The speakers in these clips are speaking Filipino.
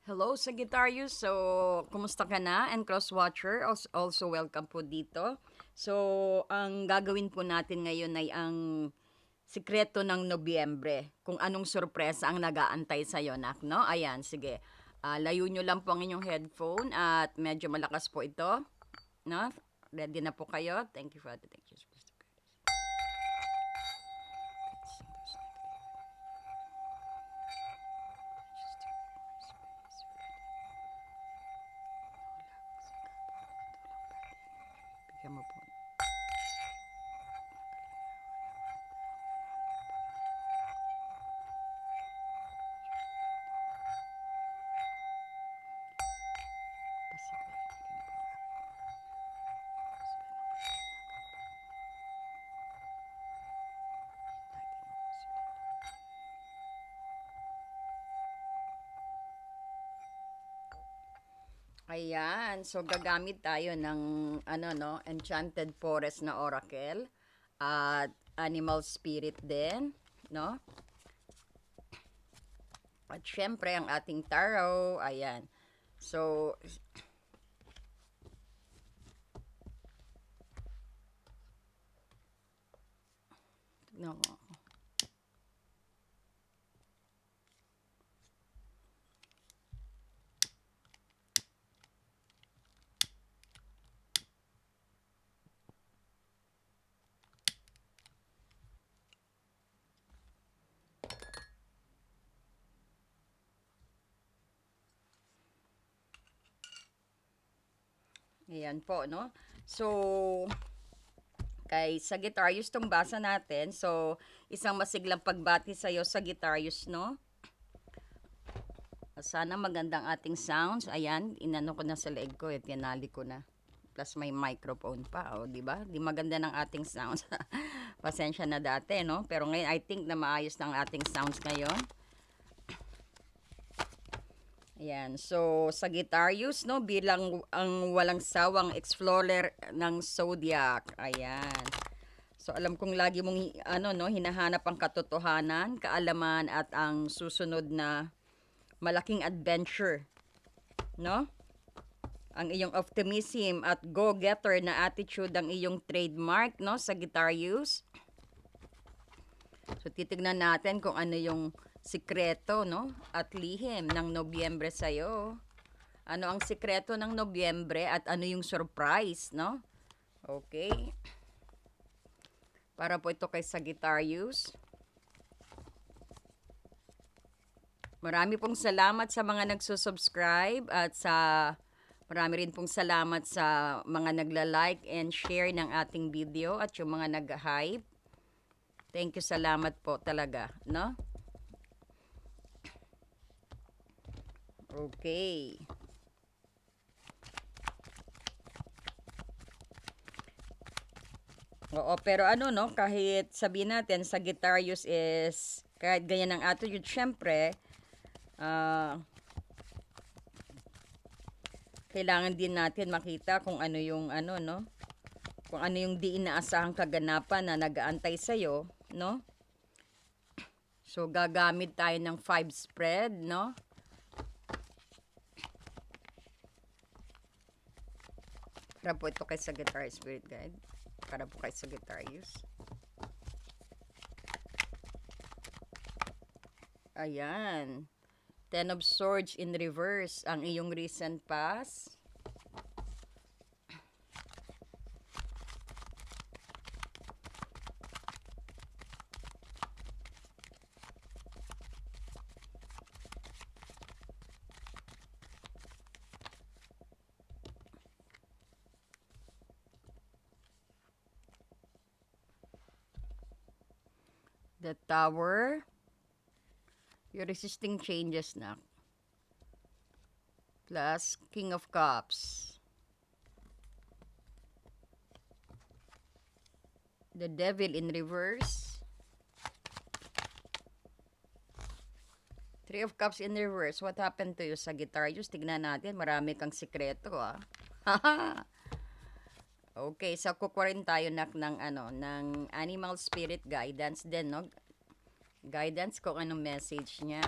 Hello, Sagittarius. So, kumusta ka na? And cross-watcher, also welcome po dito. So, ang gagawin po natin ngayon ay ang sikreto ng Nobyembre. Kung anong sorpresa ang nag-aantay sa'yo, nak, no? Ayan, sige. Layo nyo lang po ang inyong headphone at medyo malakas po ito. No? Ready na po kayo? Thank you, Father. Thank you. Bigyan mo po. Ayan, so gagamit tayo ng ano no, Enchanted Forest na Oracle at Animal Spirit din, no? At syempre ang ating tarot, ayan. So, tignan mo. Ayan po, no? So, kay Sagittarius tong basa natin. So, isang masiglang pagbati sa iyo, Sagittarius, no? Sana magandang ating sounds. Ayan, inano ko na sa leeg ko, tinali ko na. Plus may microphone pa, oh, di ba? Di maganda ng ating sounds. Pasensya na dati, no? Pero ngayon, I think na maayos ng ating sounds ngayon. Ayan, so Sagittarius, no, bilang ang walang sawang explorer ng zodiac. Ayan. So alam kong lagi mong ano no, hinahanap ang katotohanan, kaalaman at ang susunod na malaking adventure, no? Ang iyong optimism at go-getter na attitude ang iyong trademark, no, Sagittarius. So titignan natin kung ano yung sikreto, no, at lihim ng Nobyembre sa iyo. Ano ang sikreto ng Nobyembre at ano yung surprise, no? Okay. Para po ito kay Sagittarius. Marami pong salamat sa mga nagsusubscribe at marami rin pong salamat sa mga nagla-like and share ng ating video at yung mga nag-hype. Thank you, salamat po talaga, no? Okay. Oo, pero ano no, kahit sabihin natin Sagittarius is kahit ganyan ang attitude, syempre, ah kailangan din natin makita kung ano yung ano no, kung ano yung di inaasahang kaganapan na nag-aantay sa iyo, no? So gagamit tayo ng 5 spread, no? Para po ito kay Sagittarius Spirit Guide. Para po kay Sagittarius. Ayan. Ten of Swords in reverse ang iyong recent past. The Tower. You're resisting changes na. Plus, King of Cups. The Devil in reverse. Three of Cups in reverse. What happened to you, Sagittarius? Tignan natin. Marami kang sikreto, ah. Okay, so kukuha rin tayo ng ano, ng Animal Spirit Guidance din, no? Guidance kung anong message niya.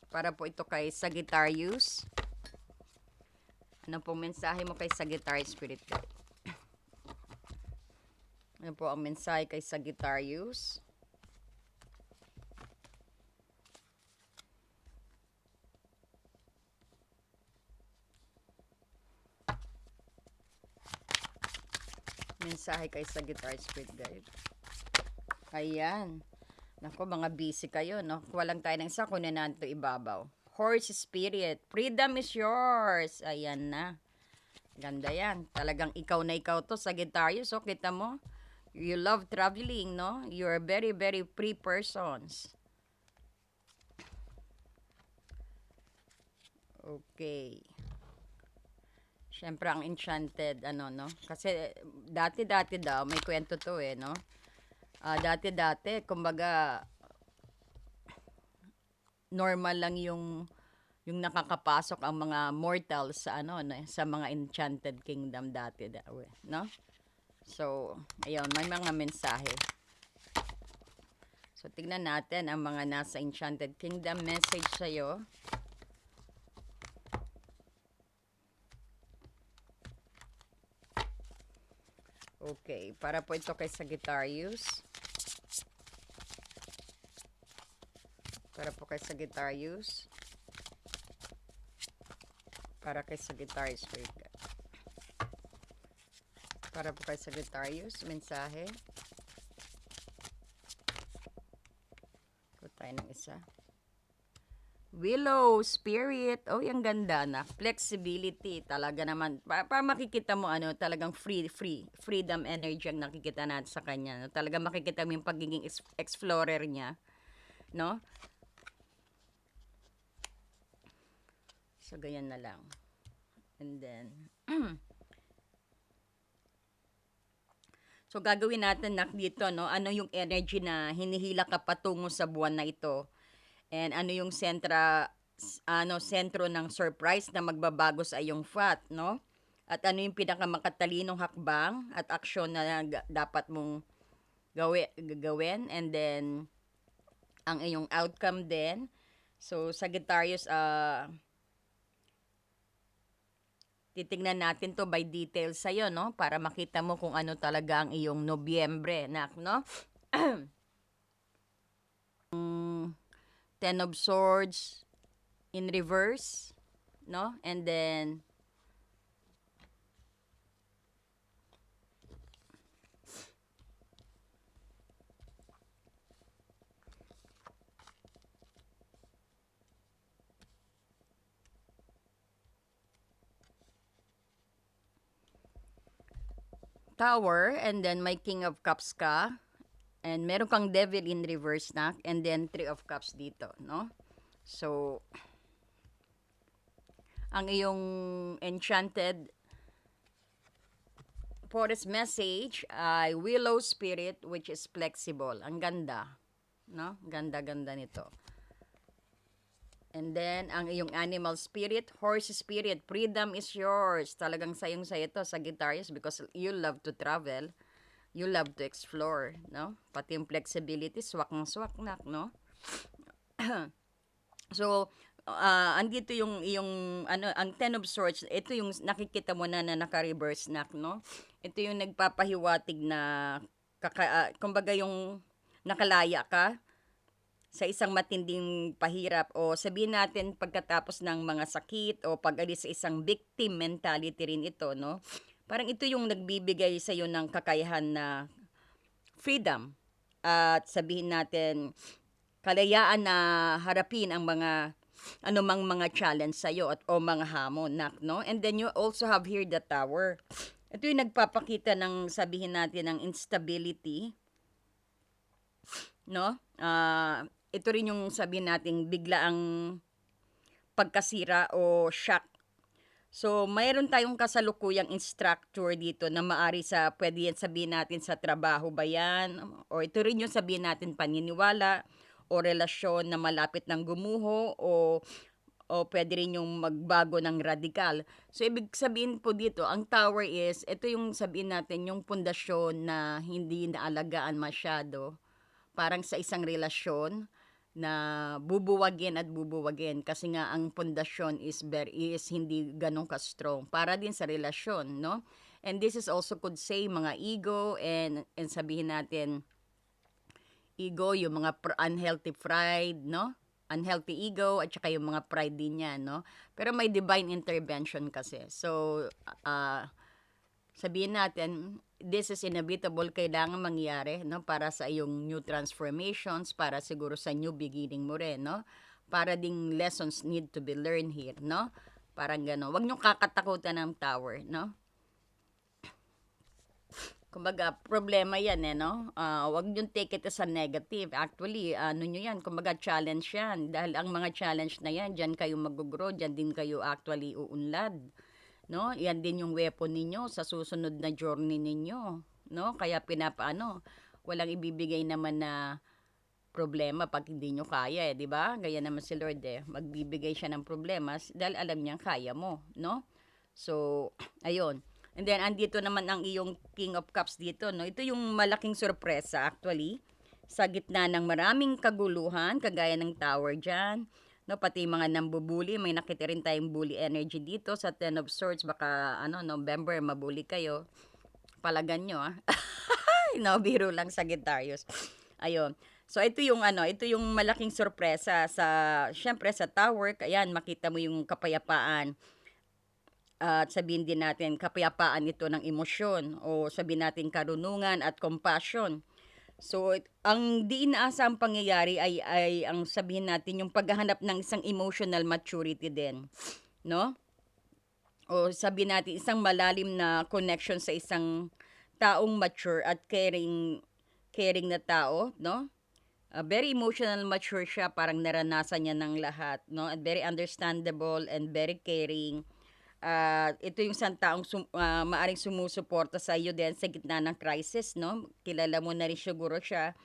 Para po ito kay Sagittarius. Ano pong mensahe mo kay Sagittarius Spirit Guide? Ano po ang mensahe kay Sagittarius? Mensahe kay Sagittarius Spirit Guide. Ayan. Naku, mga busy kayo, no? Walang tayo ng isa, kunin natin ito ibabaw. Horse Spirit, freedom is yours. Ayan na. Ganda yan. Talagang ikaw na ikaw to, Sagittarius. So, kita mo? You love traveling, no? You're very, very free persons. Okay. Siyempre, ang enchanted, ano, no? Kasi, dati-dati daw, may kwento to eh, no? Dati-dati, kumbaga, normal lang yung nakakapasok ang mga mortals sa ano sa mga enchanted kingdom dati daw, no? So, ayun, may mga mensahe. So, tingnan natin ang mga nasa enchanted kingdom message sa iyo. Okay, para po ito kay Sagittarius. Para po kay Sagittarius. Para kay Sagittarius. Para po kay Sagittarius, mensahe. Ito tayo ng isa. Willow Spirit. Oh, yung ganda na. Flexibility. Talaga naman. Para makikita mo ano, talagang freedom energy ang nakikita natin sa kanya. No? Talaga makikita mo yung pagiging explorer niya. No? So, ganyan na lang. And then, so, gagawin natin dito, no? Ano yung energy na hinihila ka patungo sa buwan na ito? And ano yung sentro ng surprise na magbabago sa iyong fat, no? At ano yung pinakamakatalino hakbang at aksyon na dapat mong gawin. And then, ang iyong outcome din. So, Sagittarius, titingnan natin to by details sa'yo, no? Para makita mo kung ano talaga ang iyong Nobyembre, no? Ten of Swords in reverse, no? And then, Tower, and then may King of Cups ka, and meron kang Devil in reverse na, and then Three of Cups dito, no? So, ang iyong enchanted forest message ay Willow Spirit, which is flexible. Ang ganda, no? Ganda-ganda nito. And then, ang iyong animal spirit, horse spirit, freedom is yours. Talagang sayong-sayo ito, Sagittarius, because you love to travel. You love to explore, no? Pati yung flexibility, swak na, no? So, andito yung ano, ang Ten of Swords, ito yung nakikita mo na naka-reverse na, no? Ito yung nagpapahiwatig na kumbaga yung nakalaya ka sa isang matinding pahirap o sabihin natin pagkatapos ng mga sakit o pag-alis sa isang victim mentality rin ito, no? Parang ito yung nagbibigay sa iyo ng kakayahan na freedom at sabihin natin kalayaan na harapin ang mga anumang mga challenge sa iyo at o mga hamon, no? And then you also have here the Tower. Ito yung nagpapakita ng sabihin natin ng instability, no? Ito rin yung sabihin natin bigla ang pagkasira o shock. So, mayroon tayong kasalukuyang structure dito na maari sa, pwede yan sabihin natin sa trabaho ba yan? O ito rin yung sabihin natin paniniwala o relasyon na malapit ng gumuho o pwede rin yung magbago ng radikal. So, ibig sabihin po dito, ang Tower is, ito yung sabihin natin, yung pundasyon na hindi naalagaan masyado. Parang sa isang relasyon na bubuwagin at bubuwagin kasi nga ang pundasyon is hindi ganun ka-strong para din sa relasyon, no? And this is also could say mga ego and sabihin natin ego, yung mga unhealthy pride, no? Unhealthy ego at saka yung mga pride din yan, no? Pero may divine intervention kasi. So, sabihin natin, this is inevitable, kailangan mangyari, no? Para sa iyong new transformations, para siguro sa new beginning mo rin, no? Para ding lessons need to be learned here, no? Parang gano'n. Huwag niyong kakatakutan ng tower, no? Kumbaga, problema yan no? Wag niyong take it as a negative. Actually, ano nyo yan, kumbaga challenge yan. Dahil ang mga challenge na yan, dyan kayo mag-grow, dyan din kayo actually uunlad. No? Yan din yung weapon ninyo sa susunod na journey ninyo. No? Kaya pinapaano, walang ibibigay naman na problema pag hindi nyo kaya di ba? Gaya naman si Lord magbibigay siya ng problema dahil alam niya kaya mo, no? So, ayun. And then, andito naman ang iyong King of Cups dito, no? Ito yung malaking sorpresa, actually. Sa gitna ng maraming kaguluhan, kagaya ng tower dyan, no? Pati mga nambubuli, may nakita rin tayong bully energy dito sa Ten of Swords. Baka, November, mabuli kayo. Palagan nyo, no, biro lang Sagittarius. Ayun. So, ito yung malaking sorpresa syempre sa tower. Ayan, makita mo yung kapayapaan at sabihin din natin kapayapaan ito ng emosyon o sabihin natin karunungan at compassion. So, ang di inaasang pangyayari ay ang sabihin natin yung paghahanap ng isang emotional maturity din, no? O sabihin natin isang malalim na connection sa isang taong mature at caring na tao, no? Very emotional mature siya, parang naranasan niya ng lahat, no? At very understandable and very caring. Ito yung isang taong maaring sumusuporta sa iyo din sa gitna ng crisis, no? Kilala mo na rin siguro siya.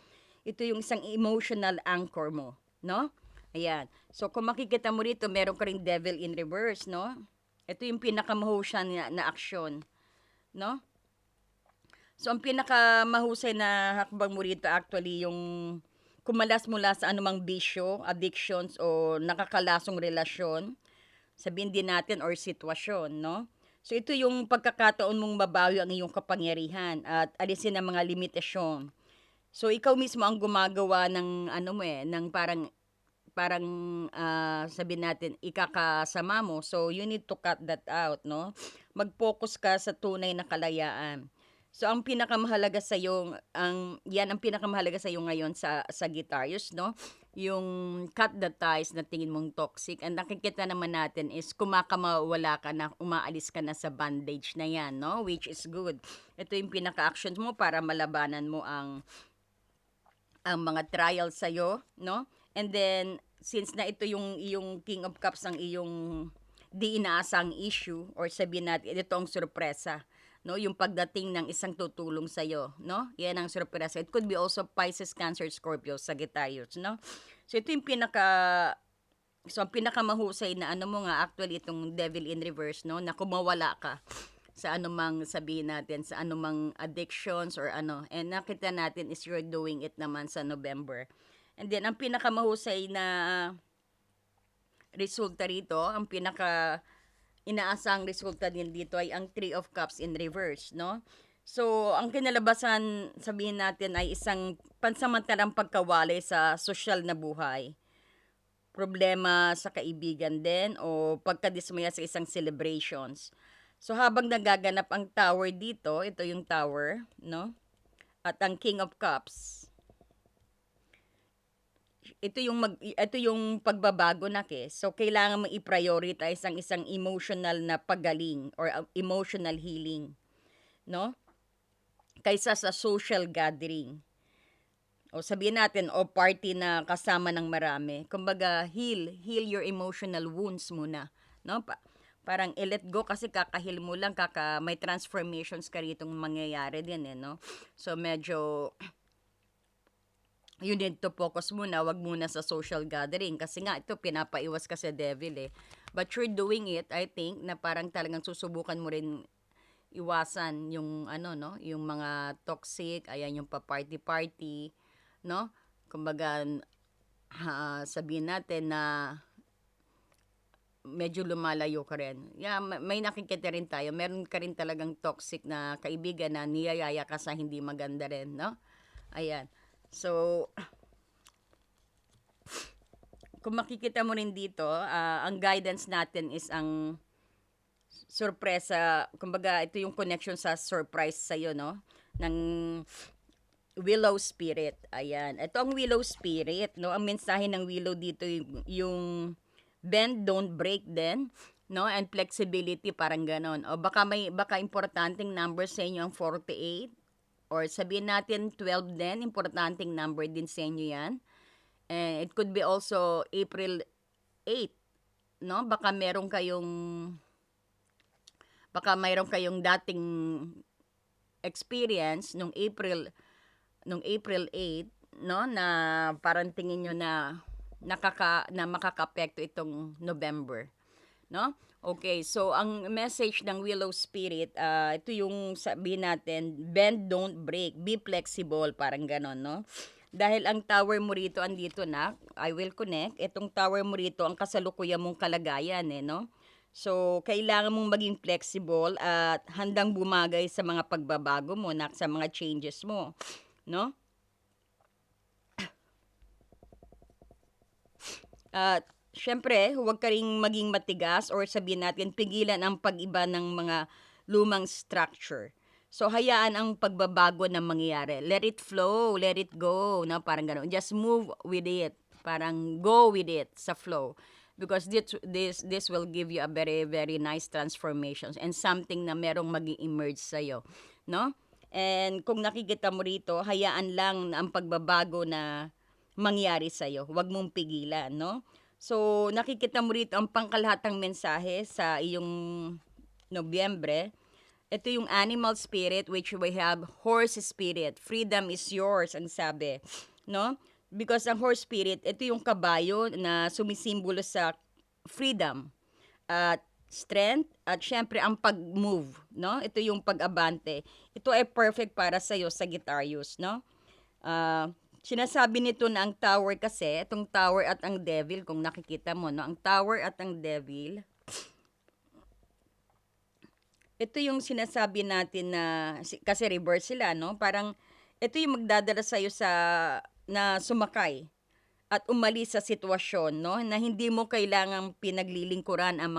Ito yung isang emotional anchor mo, no? Ayan. So, kung makikita mo rito, meron ka ring devil in reverse, no? Ito yung pinakamahusay na aksyon, no? So, ang pinakamahusay na hakbang mo rito actually yung kumalas mula sa anumang bisyo, addictions o nakakalasong relasyon, sabihin din natin or sitwasyon, no? So ito yung pagkakataon mong mabawi ang iyong kapangyarihan at alisin ang mga limitasyon. So ikaw mismo ang gumagawa ng ng parang sabihin natin ikakasama mo. So you need to cut that out, no? Mag-focus ka sa tunay na kalayaan. So ang pinakamahalaga sa iyo yan ang pinakamahalaga sa iyo ngayon sa Sagittarius, no? Yung cut the ties na tingin mong toxic. And nakikita naman natin is kumakamawala ka na, umaalis ka na sa bandage na yan, no? Which is good. Ito yung pinaka-actions mo para malabanan mo ang mga trials sa iyo, no? And then since na ito yung King of Cups ang iyong di inaasang issue or sabihin natin ito ang sorpresa, no? Yung pagdating ng isang tutulong sa iyo, no? Yan ang sorpresa. It could be also Pisces, Cancer, Scorpio, Sagittarius, no? So ito yung ang pinakamahusay na mo nga actually itong Devil in Reverse, no? Na kumawala ka sa anumang sabihin natin, sa anumang addictions or ano. And nakita natin is you're doing it naman sa November. And then, ang pinakamahusay na resulta rito, ang inaasang resulta din dito ay ang Three of Cups in reverse, no? So, ang kinalabasan, sabihin natin, ay isang pansamantalang pagkawalay sa sosyal na buhay. Problema sa kaibigan din o pagkadismaya sa isang celebrations. So, habang nagaganap ang tower dito, ito yung tower, no? At ang King of Cups, ito yung pagbabago na So kailangan mo i-prioritize ang isang emotional na paggaling or emotional healing, no? Kaysa sa social gathering. O sabihin natin o party na kasama ng marami. Kumbaga heal your emotional wounds muna, no? Parang i-let go kasi kakahil mo lang, may transformations ka ritong mangyayari din no? So medyo you need to focus muna, wag muna sa social gathering kasi nga ito pinapaiwas ka sa devil But you're doing it, I think, na parang talagang susubukan mo rin iwasan yung no, yung mga toxic, ayan yung pa-party-party, no? Kumbaga sabihin natin na medyo lumalayo ka rin. Yeah, may nakikita rin tayo. Meron ka rin talagang toxic na kaibigan na niyayaya ka sa hindi maganda rin, no? Ayan. So, kung makikita mo rin dito, ang guidance natin is ang sorpresa. Kumbaga, ito yung connection sa surprise sa'yo, no? Ng Willow Spirit. Ayan. Ito ang Willow Spirit, no? Ang mensahe ng Willow dito yung bend, don't break din, no? And flexibility, parang ganon. O baka importanteng number sa inyo ang 48 or sabihin natin 12 din, importanteng number din sa inyo yan. And it could be also April 8, no? Baka mayroon kayong dating experience nung April 8, no, na parang tingin nyo na makakaapekto itong November, no? Okay, so ang message ng Willow Spirit, ito yung sabihin natin, bend, don't break, be flexible, parang ganon, no? Dahil ang tower mo rito, andito na, I will connect, itong tower mo rito, ang kasalukuyan mong kalagayan, no? So, kailangan mong maging flexible at handang bumagay sa mga pagbabago mo, sa mga changes mo, no? At syempre, huwag ka ring maging matigas or sabihin natin pigilan ang pag-iba ng mga lumang structure. So, hayaan ang pagbabago na mangyayari. Let it flow, let it go, no? Parang gano'n. Just move with it. Parang go with it sa flow. Because this will give you a very, very nice transformations and something na merong mag-emerge sa'yo, no? And kung nakikita mo rito, hayaan lang ang pagbabago na mangyari sa'yo. Huwag mong pigilan, no? So, nakikita mo rito ang pangkalahatang mensahe sa iyong Nobyembre. Ito yung animal spirit, which we have horse spirit. Freedom is yours, ang sabi. No? Because ang horse spirit, ito yung kabayo na sumisimbolo sa freedom at strength at syempre ang pag-move, no? Ito yung pag-abante. Ito ay perfect para sa iyo, Sagittarius, no? Sinasabi nito na ang tower kasi, itong tower at ang devil, kung nakikita mo, no? Ang tower at ang devil, ito yung sinasabi natin na, kasi reverse sila, no? Parang, ito yung magdadala sa'yo na sumakay at umalis sa sitwasyon, no? Na hindi mo kailangang pinaglilingkuran ang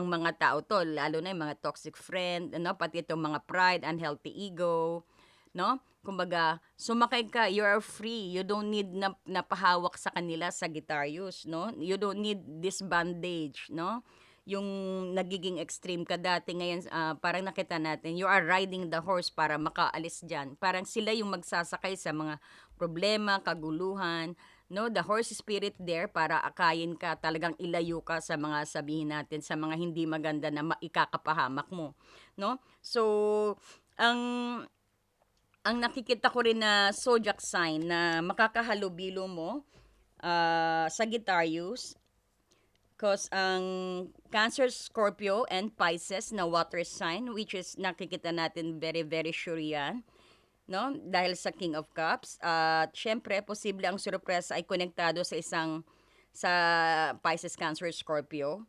mga tao to, lalo na yung mga toxic friend, no? Pati itong mga pride, unhealthy ego, no? Kumbaga, sumakay ka, you are free. You don't need na pahawak sa kanila, Sagittarius, no? You don't need this bandage, no? Yung nagiging extreme ka dati, ngayon parang nakita natin, you are riding the horse para makaalis dyan. Parang sila yung magsasakay sa mga problema, kaguluhan, no? The horse spirit there para akayin ka, talagang ilayo ka sa mga sabihin natin, sa mga hindi maganda na ikakapahamak mo, no? So, ang nakikita ko rin na zodiac sign na makakahalubilo mo, Sagittarius, cause ang Cancer, Scorpio, and Pisces na water sign, which is nakikita natin very, very sure yan, no? Dahil sa King of Cups. At syempre, posible ang sorpresa ay konektado sa Pisces, Cancer, Scorpio,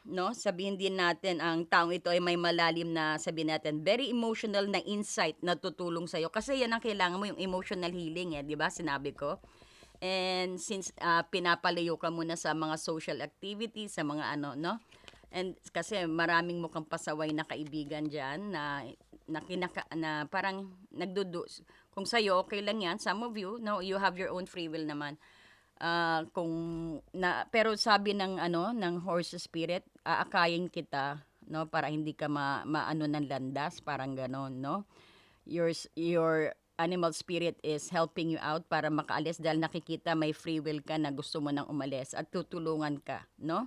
no? Sabihin din natin ang taong ito ay may malalim na, sabihin natin, very emotional na insight na tutulong sa'yo. Kasi yan ang kailangan mo, yung emotional healing, di ba? Sinabi ko. And since pinapalayo ka muna sa mga social activities, sa mga ano, no? And kasi maraming mukhang pasaway na kaibigan diyan na parang kung sa'yo, okay lang yan. Some of you, no, you have your own free will naman. Kung pero sabi ng horse spirit, aakayin kita, no, para hindi ka maano ng landas, parang ganon, no? Your animal spirit is helping you out para makaalis dahil nakikita may free will ka na gusto mo nang umalis at tutulungan ka, no?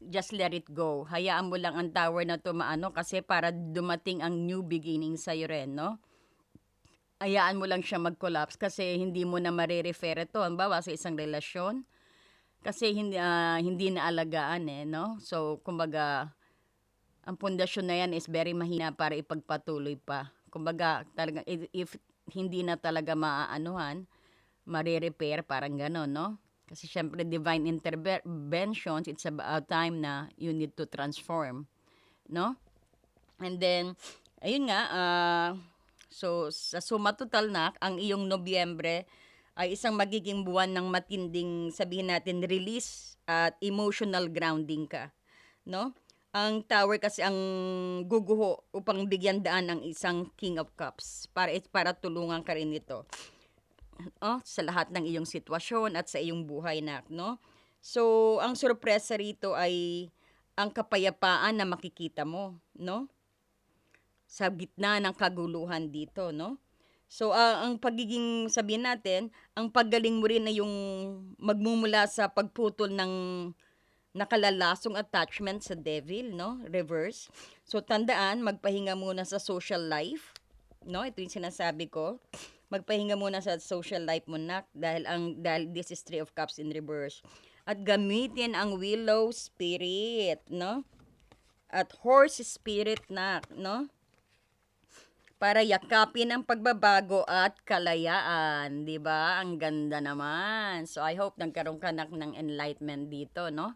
Just let it go. Hayaan mo lang ang tower na to maano kasi para dumating ang new beginning sa iyo rin, no? Hayaan mo lang siya mag-collapse kasi hindi mo na mare-refer ito, halimbawa sa isang relasyon, kasi hindi na alagaan, no? So, kumbaga, ang pundasyon na yan is very mahina para ipagpatuloy pa. Kumbaga, talaga, if hindi na talaga maaanuhan, mare-repair, parang gano'n, no? Kasi syempre divine interventions, it's about time na you need to transform, no? And then, ayun nga, so sa suma total na, ang iyong Nobyembre ay isang magiging buwan ng matinding, sabihin natin, release at emotional grounding ka, no? Ang tower kasi ang guguho upang bigyan daan ng isang King of Cups para tulungan ka rin nito, sa lahat ng iyong sitwasyon at sa iyong buhay na, no? So, ang sorpresa rito ay ang kapayapaan na makikita mo, no? Sa gitna ng kaguluhan dito, no? So, ang pagiging, sabihin natin, ang paggaling mo rin na yung magmumula sa pagputol ng nakalalasong attachment sa devil, no? Reverse. So, tandaan, magpahinga muna sa social life, no? Ito yung sinasabi ko. Magpahinga muna sa social life mo, nak, dahil this is Three of Cups in reverse. At gamitin ang willow spirit, no? At horse spirit, nak, no? Para yakapin ang pagbabago at kalayaan, 'di ba? Ang ganda naman. So I hope nagkaroon ka ng enlightenment dito, no?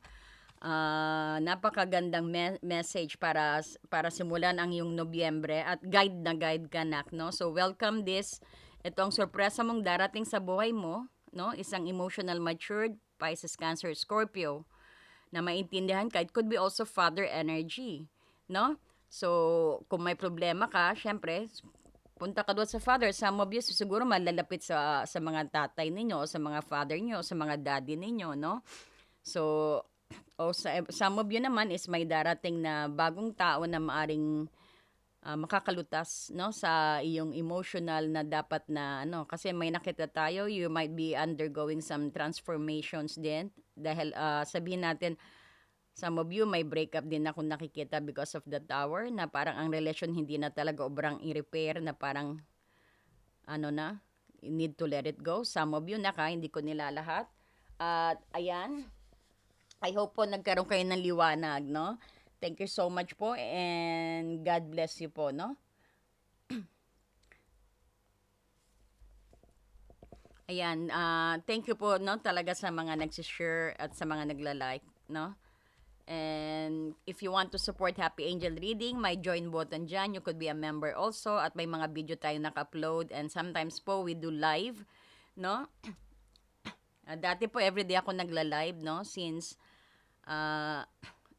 Napakagandang message para simulan ang iyong Nobyembre at guide na guide ka, nak, no? So welcome this. Ito ang sorpresa mong darating sa buhay mo, no? Isang emotional matured Pisces, Cancer, Scorpio na maintindihan ka. It could be also father energy, no? So, kung may problema ka, syempre, punta ka doon sa father. Some of you siguro malalapit sa mga tatay ninyo, o sa mga father niyo, o sa mga daddy ninyo, no? So, some of you naman is may darating na bagong tao na maaring makakalutas, no, sa iyong emotional na dapat na ano, kasi may nakita tayo, you might be undergoing some transformations din dahil sabihin natin, some of you may breakup din ako nakikita because of the tower na parang ang relasyon hindi na talaga obrang i-repair, na parang ano na, you need to let it go. Some of you hindi ko nilalahat. At ayan, I hope po nagkaroon kayo ng liwanag, no? Thank you so much po and God bless you po, no? Ayan, thank you po, no, talaga sa mga nagsishare at sa mga nagla-like, no? And if you want to support Happy Angel Reading, may join button dyan. You could be a member also. At may mga video tayo naka-upload. And sometimes po, we do live, no? Dati po, everyday ako nagla-live, no? Since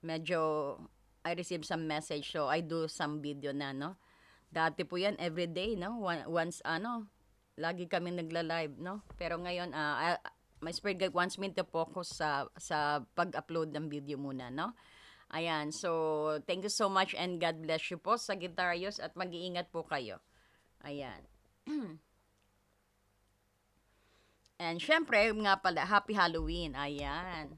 medyo I received some message, so I do some video na, no? Dati po yan, everyday, no? Once, lagi kami nagla-live, no? Pero ngayon, my spirit guide wants me to focus sa pag-upload ng video muna, no? Ayan, so thank you so much and God bless you po, Sagittarius, at mag-iingat po kayo. Ayan. And syempre, nga pala, Happy Halloween. Ayan.